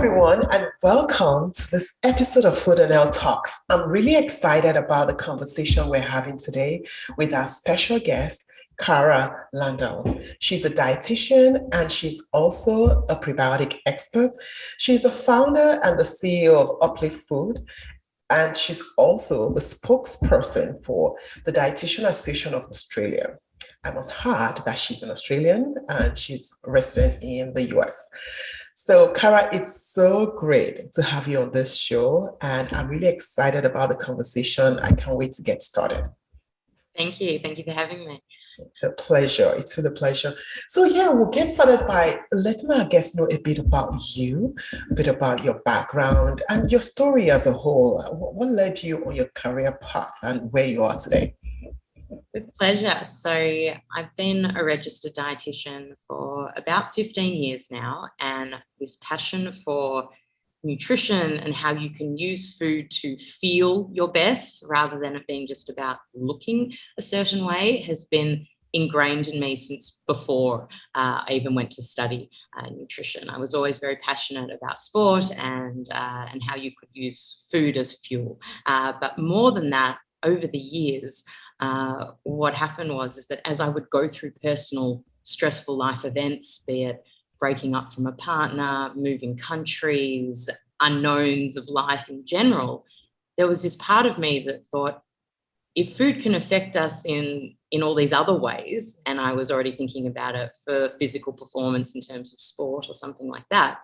everyone, and welcome to this episode of Food and Health Talks. I'm really excited about the conversation we're having today with our special guest, Kara Landau. She's a dietitian and she's also a prebiotic expert. She's the founder and the CEO of Uplift Food, and she's also the spokesperson for the Dietitians Association of Australia. I must add that she's an Australian and she's resident in the US. So, Kara, it's so great to have you on this show, and I'm really excited about the conversation. I can't wait to get started. Thank you. Thank you for having me. It's a pleasure. It's really a pleasure. So, yeah, we'll get started by letting our guests know a bit about you, a bit about your background and your story as a whole. What led you on your career path and where you are today? With pleasure. So I've been a registered dietitian for about 15 years now, and this passion for nutrition and how you can use food to feel your best rather than it being just about looking a certain way has been ingrained in me since before I even went to study nutrition. I was always very passionate about sport and how you could use food as fuel. But more than that, over the years, what happened is that as I would go through personal stressful life events, be it breaking up from a partner, moving countries, unknowns of life in general, there was this part of me that thought, if food can affect us in all these other ways, and I was already thinking about it for physical performance in terms of sport or something like that,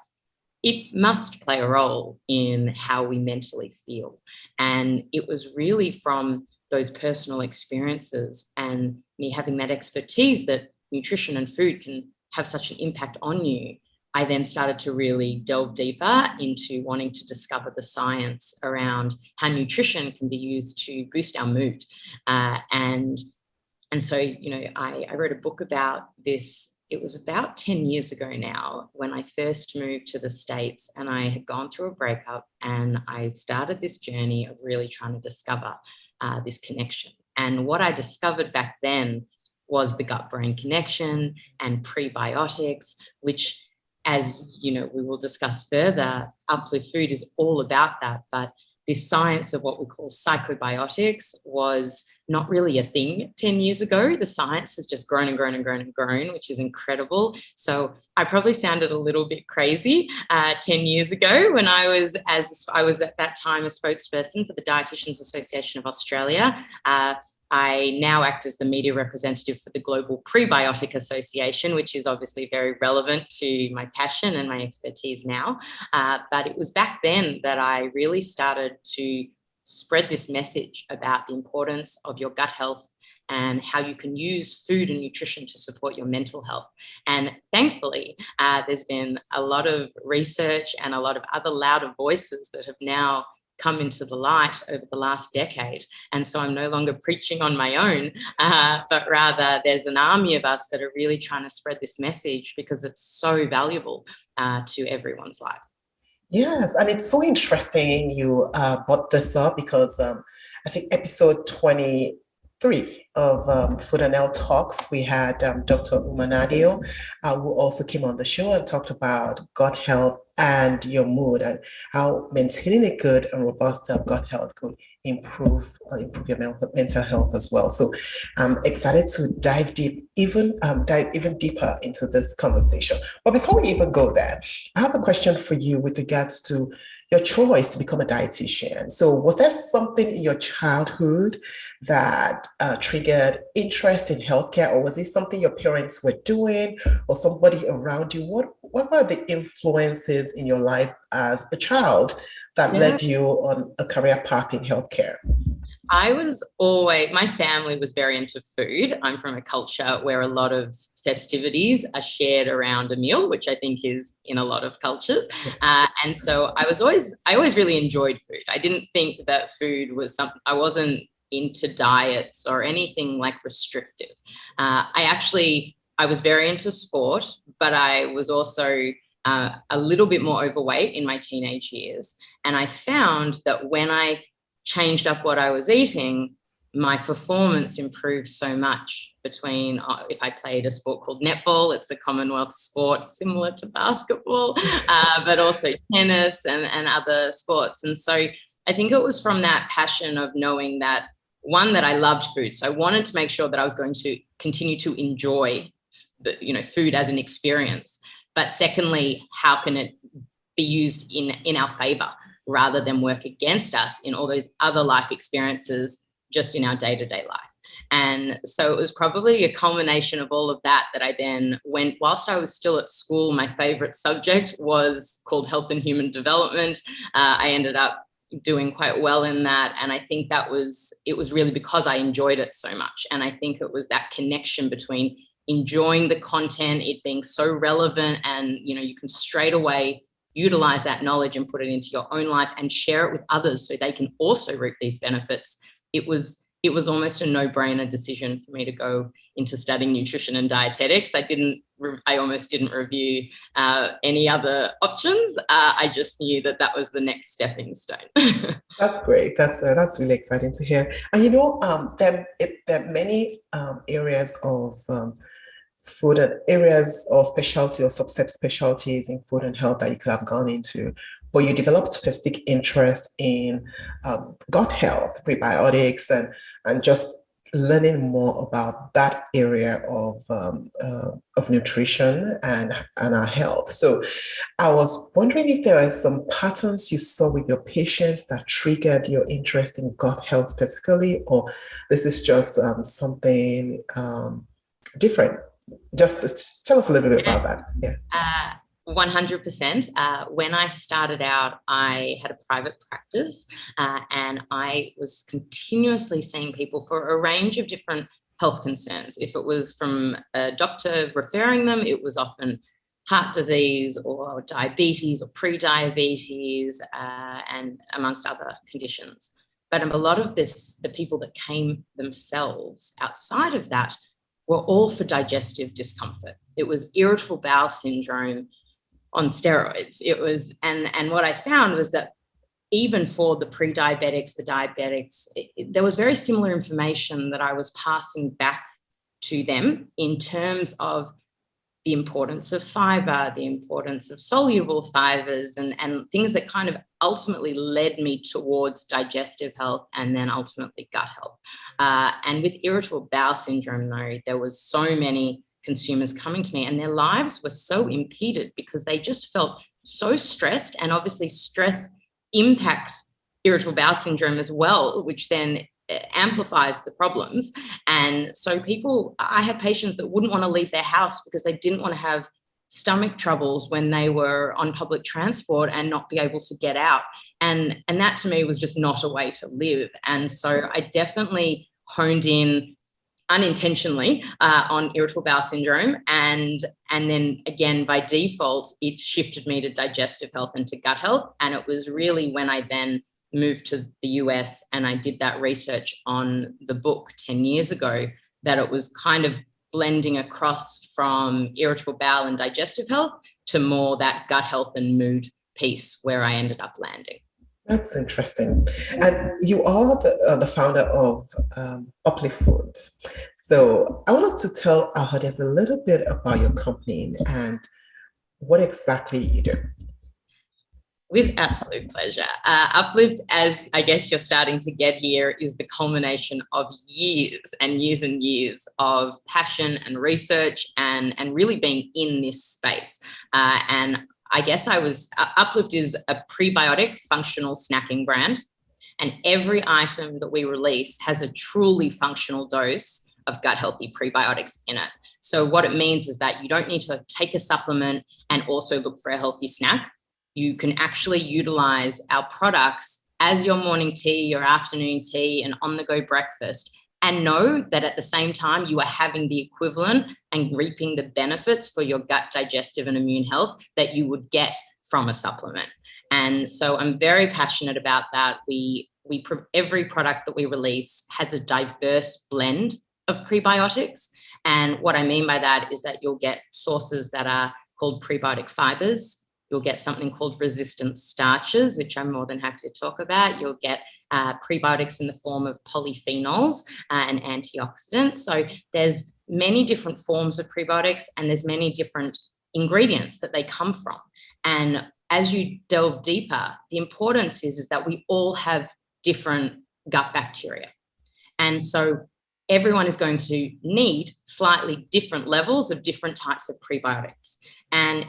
it must play a role in how we mentally feel. And it was really from those personal experiences and me having that expertise that nutrition and food can have such an impact on you. I then started to really delve deeper into wanting to discover the science around how nutrition can be used to boost our mood. And so, I wrote a book about this. It was about 10 years ago now when I first moved to the States, and I had gone through a breakup, and I started this journey of really trying to discover this connection. And what I discovered back then was the gut-brain connection and prebiotics, which, as you know, we will discuss further, Uplift Food is all about that. But this science of what we call psychobiotics was not really a thing 10 years ago. The science has just grown and grown and grown and grown, which is incredible. So I probably sounded a little bit crazy 10 years ago when I was at that time a spokesperson for the Dietitians Association of Australia. I now act as the media representative for the Global Prebiotic Association, which is obviously very relevant to my passion and my expertise now. But it was back then that I really started to spread this message about the importance of your gut health and how you can use food and nutrition to support your mental health. And thankfully, there's been a lot of research and a lot of other louder voices that have now come into the light over the last decade. And so I'm no longer preaching on my own, but rather there's an army of us that are really trying to spread this message because it's so valuable to everyone's life. Yes, and it's so interesting you brought this up because I think episode 23 of Food and Health Talks, we had Dr. Umanadio, who also came on the show and talked about gut health and your mood and how maintaining a good and robust gut health could improve your mental health as well. So I'm excited to dive even deeper into this conversation. But before we even go there, I have a question for you with regards to your choice to become a dietitian. So was there something in your childhood that triggered interest in healthcare, or was it something your parents were doing or somebody around you? What were the influences in your life as a child that led you on a career path in healthcare? My family was very into food. I'm from a culture where a lot of festivities are shared around a meal, which I think is in a lot of cultures. Yes. And so I always really enjoyed food. I didn't think that food was something, I wasn't into diets or anything like restrictive. I was very into sport, but I was also a little bit more overweight in my teenage years. And I found that when I changed up what I was eating, my performance improved so much between if I played a sport called netball. It's a Commonwealth sport similar to basketball, but also tennis and other sports. And so I think it was from that passion of knowing that, one, that I loved food. So I wanted to make sure that I was going to continue to enjoy food as an experience. But secondly, how can it be used in our favor rather than work against us in all those other life experiences just in our day-to-day life? And so it was probably a culmination of all of that I then went, whilst I was still at school, my favorite subject was called Health and Human Development. I ended up doing quite well in that. And I think it was really because I enjoyed it so much. And I think it was that connection between enjoying the content, it being so relevant, and, you can straight away utilize that knowledge and put it into your own life and share it with others so they can also reap these benefits. It was almost a no-brainer decision for me to go into studying nutrition and dietetics. I almost didn't review any other options. I just knew that was the next stepping stone. That's great. That's really exciting to hear. And there are many areas of food and areas or specialty or subset specialties in food and health that you could have gone into, but you developed specific interest in gut health, prebiotics, and just learning more about that area of nutrition and our health. So I was wondering if there are some patterns you saw with your patients that triggered your interest in gut health specifically, or this is just something different. Just tell us a little bit about that. Yeah. 100%. When I started out, I had a private practice and I was continuously seeing people for a range of different health concerns. If it was from a doctor referring them, it was often heart disease or diabetes or pre-diabetes and amongst other conditions. But a lot of the people that came themselves outside of that were all for digestive discomfort. It was irritable bowel syndrome on steroids. It was, and what I found was that even for the pre-diabetics, the diabetics, there was very similar information that I was passing back to them in terms of the importance of fiber, the importance of soluble fibers, and things that kind of ultimately led me towards digestive health and then ultimately gut health. And with irritable bowel syndrome, though, there was so many consumers coming to me and their lives were so impeded because they just felt so stressed, and obviously stress impacts irritable bowel syndrome as well, which then amplifies the problems. And so I had patients that wouldn't want to leave their house because they didn't want to have stomach troubles when they were on public transport and not be able to get out. And that to me was just not a way to live. And so I definitely honed in unintentionally on irritable bowel syndrome. And then again, by default, it shifted me to digestive health and to gut health. And it was really when I then moved to the US and I did that research on the book 10 years ago that it was kind of blending across from irritable bowel and digestive health to more that gut health and mood piece where I ended up landing. That's interesting. And you are the founder of Uplift Foods. So I want us to tell our audience a little bit about your company and what exactly you do. With absolute pleasure. Uplift, as I guess you're starting to get here, is the culmination of years and years and years of passion and research and really being in this space. And I guess Uplift is a prebiotic functional snacking brand, and every item that we release has a truly functional dose of gut healthy prebiotics in it. So what it means is that you don't need to take a supplement and also look for a healthy snack. You can actually utilize our products as your morning tea, your afternoon tea, and on-the-go breakfast, and know that at the same time you are having the equivalent and reaping the benefits for your gut digestive and immune health that you would get from a supplement. And so I'm very passionate about that. Every product that we release has a diverse blend of prebiotics. And what I mean by that is that you'll get sources that are called prebiotic fibers, You'll get something called resistant starches, which I'm more than happy to talk about. You'll get prebiotics in the form of polyphenols and antioxidants. So there's many different forms of prebiotics, and there's many different ingredients that they come from. And as you delve deeper, the importance is that we all have different gut bacteria. And so everyone is going to need slightly different levels of different types of prebiotics. And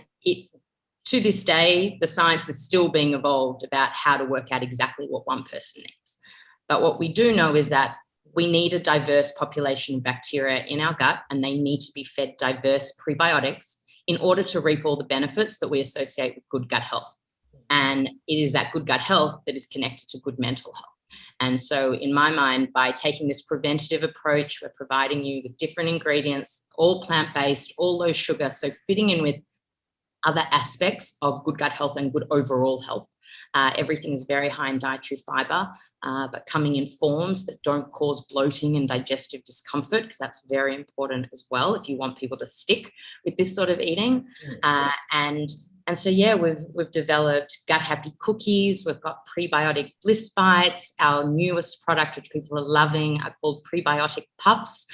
to this day, the science is still being evolved about how to work out exactly what one person needs. But what we do know is that we need a diverse population of bacteria in our gut, and they need to be fed diverse prebiotics in order to reap all the benefits that we associate with good gut health. And it is that good gut health that is connected to good mental health. And so in my mind, by taking this preventative approach, we're providing you with different ingredients, all plant-based, all low sugar, so fitting in with other aspects of good gut health and good overall health. Everything is very high in dietary fiber, but coming in forms that don't cause bloating and digestive discomfort, because that's very important as well if you want people to stick with this sort of eating. And so, yeah, we've developed gut happy cookies. We've got prebiotic bliss bites. Our newest product, which people are loving, are called prebiotic puffs.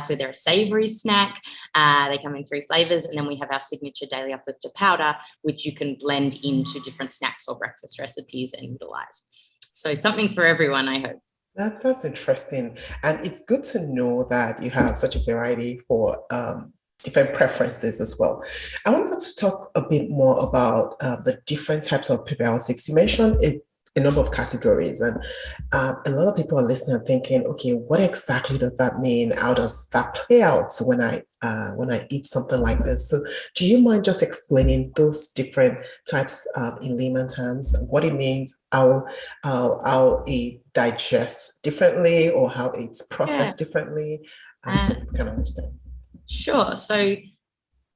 So they're a savory snack. They come in 3 flavors. And then we have our signature daily uplifter powder, which you can blend into different snacks or breakfast recipes and utilize. So something for everyone, I hope. That's interesting. And it's good to know that you have such a variety for different preferences as well. I wanted to talk a bit more about the different types of prebiotics. You mentioned a number of categories, and a lot of people are listening and thinking, okay, what exactly does that mean? How does that play out when I eat something like this? So do you mind just explaining those different types in layman terms, what it means, how it digests differently, or how it's processed differently, so we can understand? Sure. So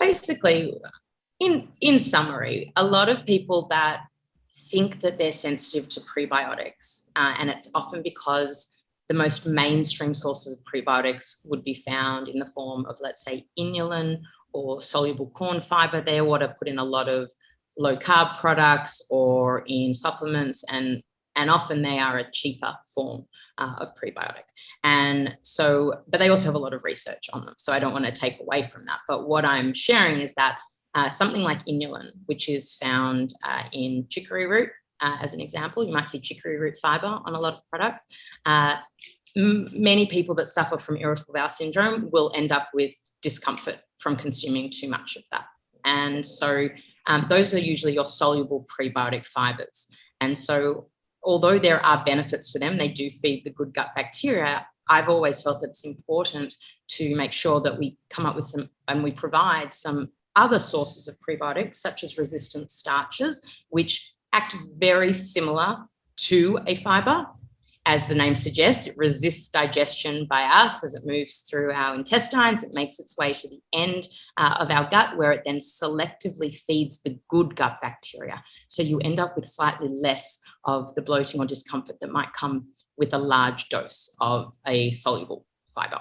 basically, in summary, a lot of people that think that they're sensitive to prebiotics, and it's often because the most mainstream sources of prebiotics would be found in the form of, let's say, inulin or soluble corn fiber. They're what are put in a lot of low carb products or in supplements, and often they are a cheaper form of prebiotic. And so, but they also have a lot of research on them. So I don't want to take away from that. But what I'm sharing is that something like inulin, which is found in chicory root, as an example, you might see chicory root fiber on a lot of products. Many people that suffer from irritable bowel syndrome will end up with discomfort from consuming too much of that. And so those are usually your soluble prebiotic fibers. And so although there are benefits to them, they do feed the good gut bacteria. I've always felt that it's important to make sure that we come up with some, and we provide some other sources of prebiotics, such as resistant starches, which act very similar to a fiber. As the name suggests, it resists digestion by us as it moves through our intestines. It makes its way to the end of our gut, where it then selectively feeds the good gut bacteria. So you end up with slightly less of the bloating or discomfort that might come with a large dose of a soluble fiber.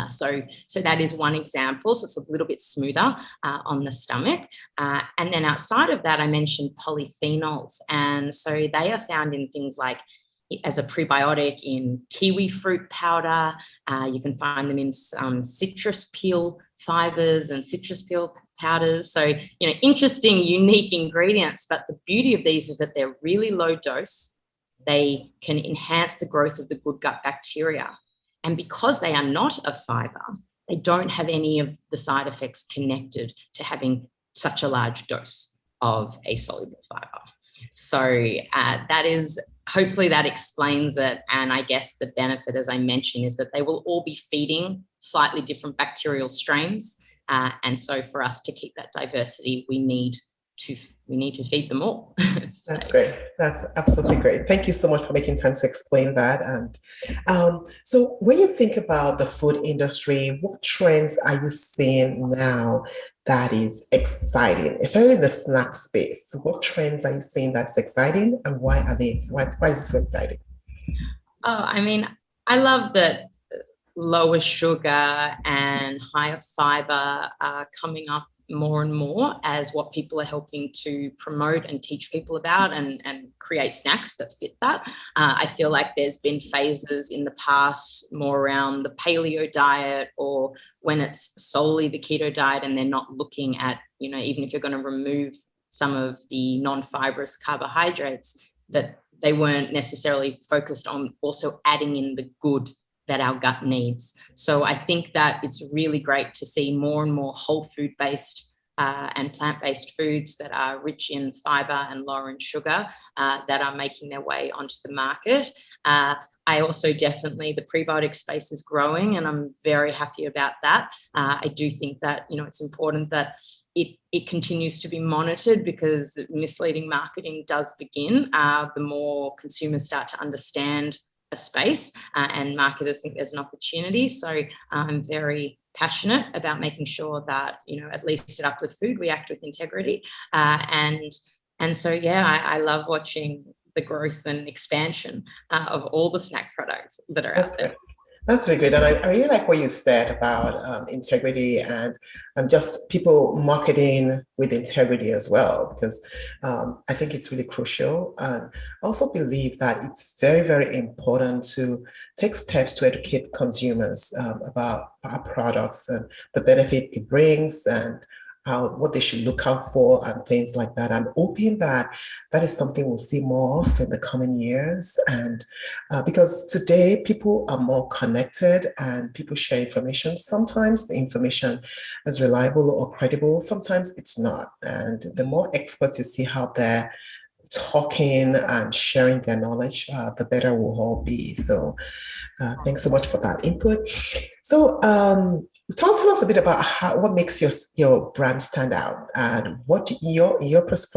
So that is one example. So it's a little bit smoother on the stomach. And then outside of that, I mentioned polyphenols. And so they are found in things like as a prebiotic in kiwi fruit powder. You can find them in some citrus peel fibers and citrus peel powders. So, interesting, unique ingredients. But the beauty of these is that they're really low dose. They can enhance the growth of the good gut bacteria. And because they are not a fiber, they don't have any of the side effects connected to having such a large dose of a soluble fiber. So that is, hopefully that explains it. And I guess the benefit, as I mentioned, is that they will all be feeding slightly different bacterial strains. And so for us to keep that diversity, we need to feed them all. So. That's great. That's absolutely great. Thank you so much for making time to explain that. And so when you think about the food industry, what trends are you seeing now that is exciting, especially in the snack space? What trends are you seeing that's exciting, and why is it so exciting? Oh, I mean, I love that lower sugar and higher fiber are coming up more and more as what people are helping to promote and teach people about, and create snacks that fit that. I feel like there's been phases in the past more around the paleo diet, or when it's solely the keto diet and they're not looking at, even if you're going to remove some of the non-fibrous carbohydrates, that they weren't necessarily focused on also adding in the good that our gut needs. So I think that it's really great to see more and more whole food based and plant-based foods that are rich in fiber and lower in sugar that are making their way onto the market. I also definitely, the prebiotic space is growing, and I'm very happy about that. I do think that, it's important that it continues to be monitored, because misleading marketing does begin the more consumers start to understand a space and marketers think there's an opportunity. So I'm very passionate about making sure that, at least at Uplift Food, we act with integrity. And so, I love watching the growth and expansion of all the snack products that are out there. That's really good. And I really like what you said about integrity and just people marketing with integrity as well, because I think it's really crucial. And I also believe that it's very, very important to take steps to educate consumers about our products and the benefit it brings, and what they should look out for and things like that. I'm hoping that is something we'll see more of in the coming years. And because today people are more connected and people share information. Sometimes the information is reliable or credible, sometimes it's not. And the more experts you see out there talking and sharing their knowledge, the better we'll all be. So thanks so much for that input. So talk to us a bit about what makes your brand stand out, and what from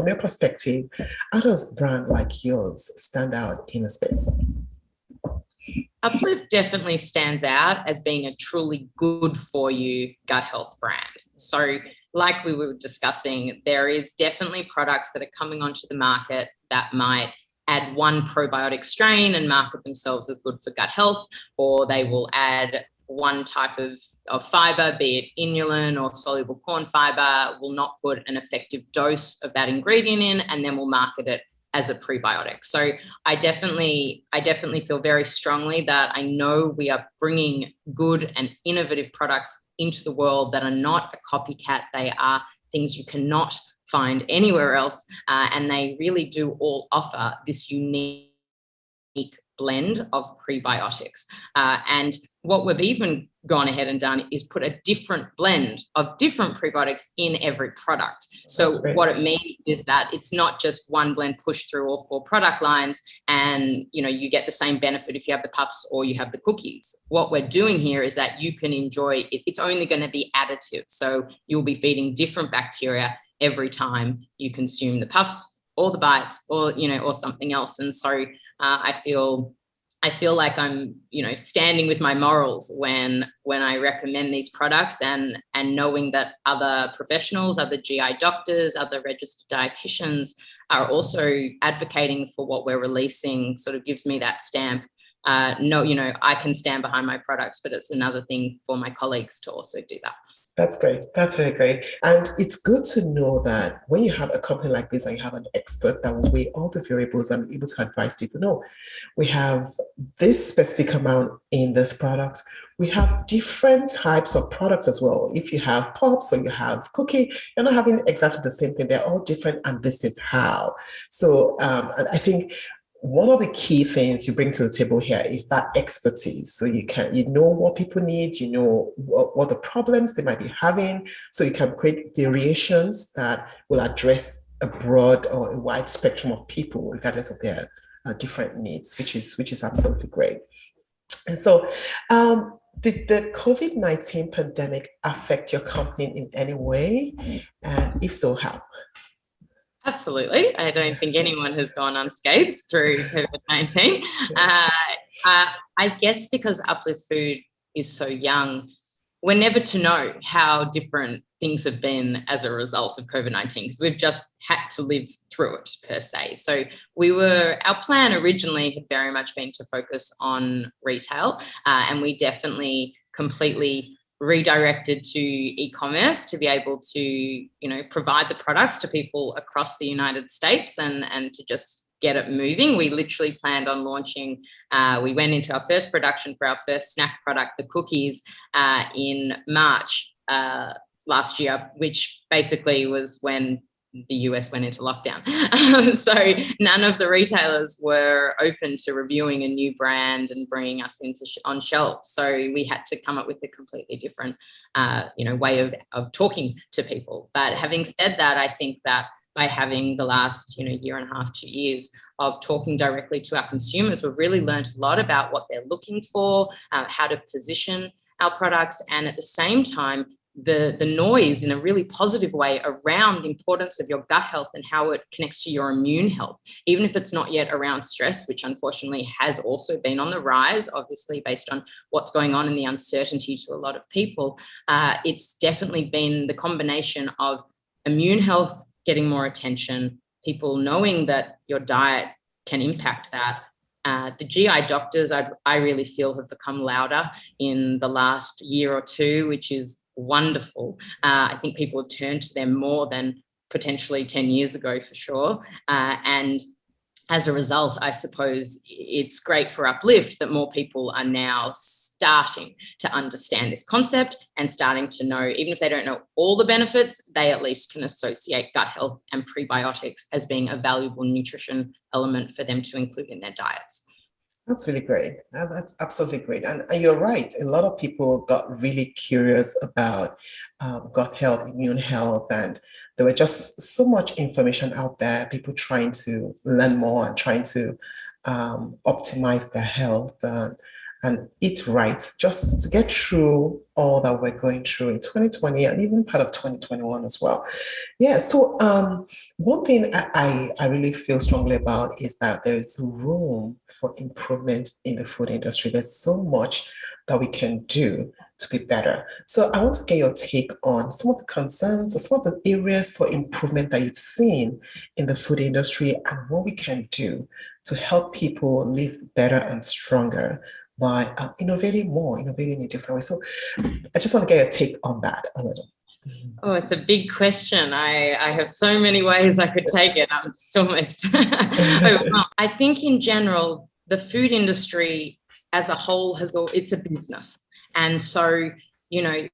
your perspective, how does a brand like yours stand out in a space? Uplift definitely stands out as being a truly good for you gut health brand. So like we were discussing, there is definitely products that are coming onto the market that might add one probiotic strain and market themselves as good for gut health, or they will add one type of fiber, be it inulin or soluble corn fiber, will not put an effective dose of that ingredient in, and then will market it as a prebiotic. So I definitely feel very strongly that I know we are bringing good and innovative products into the world that are not a copycat. They are things you cannot find anywhere else, and they really do all offer this unique blend of prebiotics. And what we've even gone ahead and done is put a different blend of different prebiotics in every product. So what it means is that it's not just one blend pushed through all 4 product lines and, you get the same benefit if you have the puffs or you have the cookies. What we're doing here is that you can enjoy it. It's only going to be additive. So you'll be feeding different bacteria every time you consume the puffs or the bites or, or something else. And so I feel like I'm, standing with my morals when I recommend these products, and knowing that other professionals, other GI doctors, other registered dietitians are also advocating for what we're releasing sort of gives me that stamp. I can stand behind my products, but it's another thing for my colleagues to also do that. That's great. That's very great. And it's good to know that when you have a company like this and you have an expert that will weigh all the variables and be able to advise people, no, we have this specific amount in this product. We have different types of products as well. If you have pops or you have cookie, you're not having exactly the same thing. They're all different, and this is how. So I think one of the key things you bring to the table here is that expertise. So you know what people need, you know what the problems they might be having, so you can create variations that will address a broad or a wide spectrum of people, regardless of their different needs, which is absolutely great. And so, did the COVID-19 pandemic affect your company in any way? And if so, how? Absolutely. I don't think anyone has gone unscathed through COVID-19. I guess because Uplift Food is so young, we're never to know how different things have been as a result of COVID-19, because we've just had to live through it per se. So our plan originally had very much been to focus on retail, and we definitely completely redirected to e-commerce to be able to, you know, provide the products to people across the United States and to just get it moving. We literally planned on launching, we went into our first production for our first snack product, the cookies, in March last year, which basically was when the US went into lockdown. So none of the retailers were open to reviewing a new brand and bringing us into on shelves. So we had to come up with a completely different, you know, way of talking to people. But having said that, I think that by having the last, you know, year and a half, 2 years of talking directly to our consumers, we've really learned a lot about what they're looking for, how to position our products, and at the same time, the noise in a really positive way around the importance of your gut health and how it connects to your immune health, even if it's not yet around stress, which unfortunately has also been on the rise, obviously based on what's going on and the uncertainty to a lot of people. It's definitely been the combination of immune health getting more attention, people knowing that your diet can impact that. The GI doctors, I really feel, have become louder in the last year or two, which is wonderful. I think people have turned to them more than potentially 10 years ago, for sure. And as a result, I suppose it's great for Uplift that more people are now starting to understand this concept and starting to know, even if they don't know all the benefits, they at least can associate gut health and prebiotics as being a valuable nutrition element for them to include in their diets. That's really great. That's absolutely great. And you're right. A lot of people got really curious about gut health, immune health, and there were just so much information out there, people trying to learn more and trying to optimize their health and eat right, just to get through all that we're going through in 2020 and even part of 2021 as well. Yeah, so one thing I really feel strongly about is that there is room for improvement in the food industry. There's so much that we can do to be better. So I want to get your take on some of the concerns or some of the areas for improvement that you've seen in the food industry and what we can do to help people live better and stronger by innovating more, innovating in different ways. So I just want to get your take on that a little. Oh, it's a big question. I have so many ways I could take it. I'm just almost overwhelmed. I think in general, the food industry as a whole it's a business. And so, you know,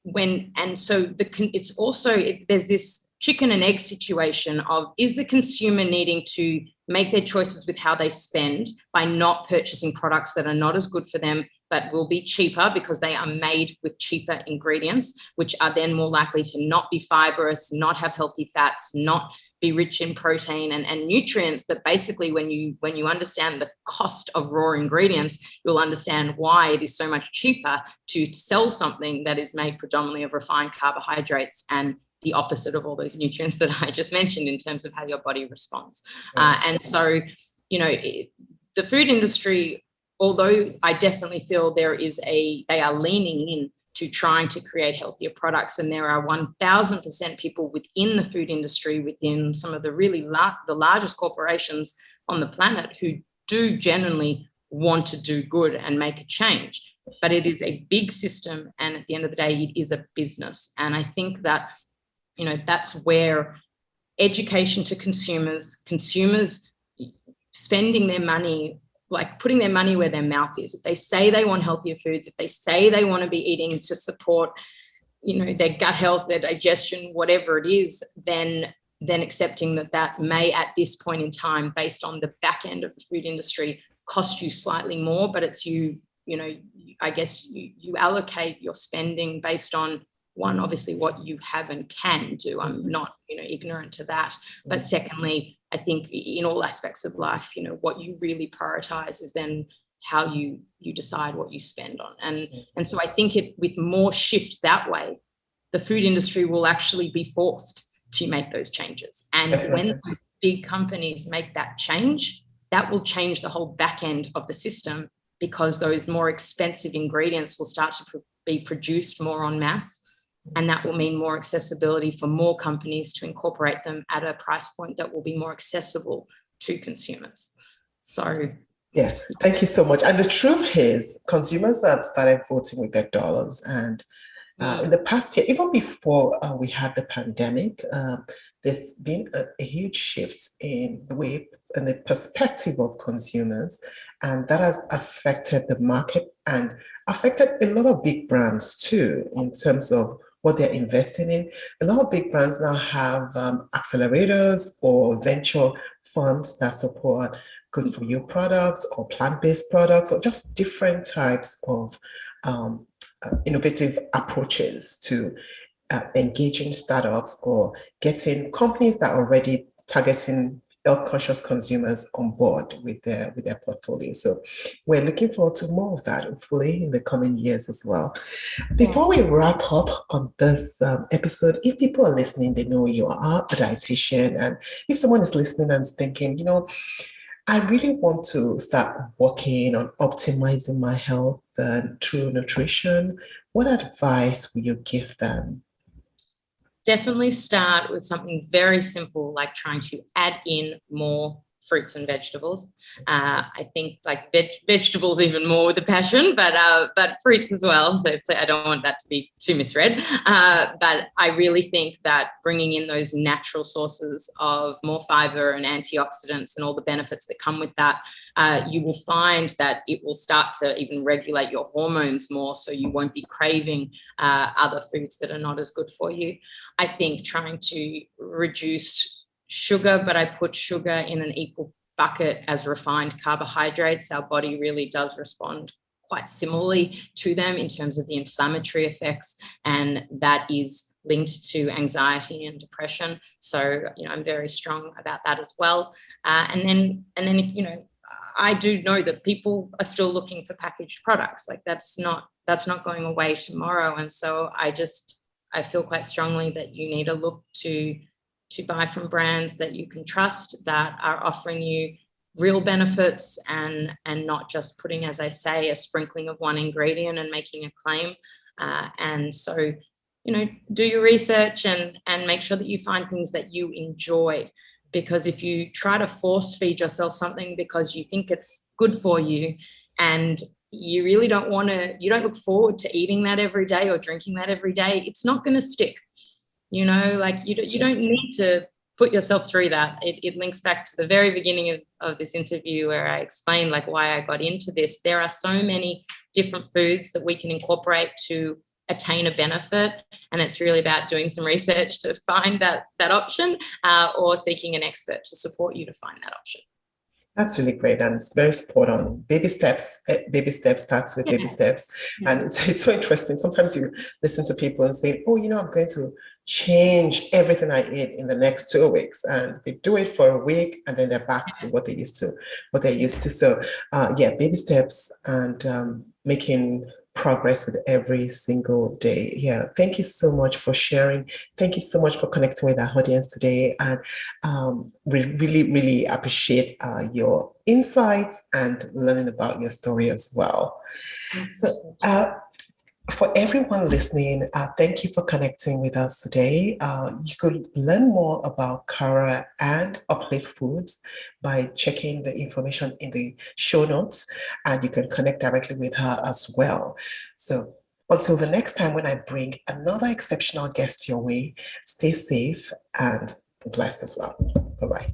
it's also, there's this chicken and egg situation of, is the consumer needing to make their choices with how they spend by not purchasing products that are not as good for them, but will be cheaper because they are made with cheaper ingredients, which are then more likely to not be fibrous, not have healthy fats, not be rich in protein and nutrients that basically when you understand the cost of raw ingredients, you'll understand why it is so much cheaper to sell something that is made predominantly of refined carbohydrates and the opposite of all those nutrients that I just mentioned in terms of how your body responds. And so, you know, the food industry, although I definitely feel they are leaning in to trying to create healthier products, and there are 1000% people within the food industry, within some of the really the largest corporations on the planet who do genuinely want to do good and make a change. But it is a big system, and at the end of the day, it is a business. And I think that, you know, that's where education to consumers spending their money, like putting their money where their mouth is. If they say they want healthier foods, if they say they want to be eating to support, you know, their gut health, their digestion, whatever it is, then accepting that may at this point in time, based on the back end of the food industry, cost you slightly more, but it's you know, I guess you allocate your spending based on, one, obviously what you have and can do. I'm not, you know, ignorant to that. But secondly, I think in all aspects of life, you know, what you really prioritize is then how you decide what you spend on. And so I think with more shift that way, the food industry will actually be forced to make those changes. And when big companies make that change, that will change the whole back end of the system, because those more expensive ingredients will start to be produced more en masse. And that will mean more accessibility for more companies to incorporate them at a price point that will be more accessible to consumers. So Yeah, thank you so much. And the truth is, consumers have started voting with their dollars. And in the past year, even before we had the pandemic, there's been a huge shift in the way and the perspective of consumers, and that has affected the market and affected a lot of big brands too, in terms of what they're investing in. A lot of big brands now have accelerators or venture funds that support good for you products or plant-based products or just different types of innovative approaches to engaging startups or getting companies that are already targeting health conscious consumers on board with their portfolio. So we're looking forward to more of that, hopefully, in the coming years as well. Before we wrap up on this episode, if people are listening, they know you are a dietitian. And if someone is listening and is thinking, I really want to start working on optimizing my health through nutrition, what advice will you give them? Definitely start with something very simple, like trying to add in more fruits and vegetables. I think like vegetables even more with a passion, but fruits as well. So I don't want that to be too misread. But I really think that bringing in those natural sources of more fiber and antioxidants and all the benefits that come with that, you will find that it will start to even regulate your hormones more, so you won't be craving other foods that are not as good for you. I think trying to reduce sugar, but I put sugar in an equal bucket as refined carbohydrates. Our body really does respond quite similarly to them in terms of the inflammatory effects, and that is linked to anxiety and depression. So, I'm very strong about that as well. And then if, I do know that people are still looking for packaged products. Like that's not going away tomorrow. And so I feel quite strongly that you need to look to buy from brands that you can trust, that are offering you real benefits and not just putting, as I say, a sprinkling of one ingredient and making a claim. And so, do your research and make sure that you find things that you enjoy. Because if you try to force feed yourself something because you think it's good for you and you really don't look forward to eating that every day or drinking that every day, it's not going to stick. You don't need to put yourself through that. It links back to the very beginning of this interview where I explained why I got into this. There are so many different foods that we can incorporate to attain a benefit, and it's really about doing some research to find that option or seeking an expert to support you to find that option. That's really great, and it's very spot on. Baby steps starts with baby steps. And it's so interesting. Sometimes you listen to people and say, oh, I'm going to change everything I eat in the next 2 weeks. And they do it for a week and then they're back to what they're used to. So baby steps and making progress with every single day. Yeah. Thank you so much for sharing. Thank you so much for connecting with our audience today. And we really, really appreciate your insights and learning about your story as well. So for everyone listening, thank you for connecting with us today. You could learn more about Kara and Uplift Foods by checking the information in the show notes, and you can connect directly with her as well. So until the next time when I bring another exceptional guest your way, stay safe and blessed as well. Bye-bye.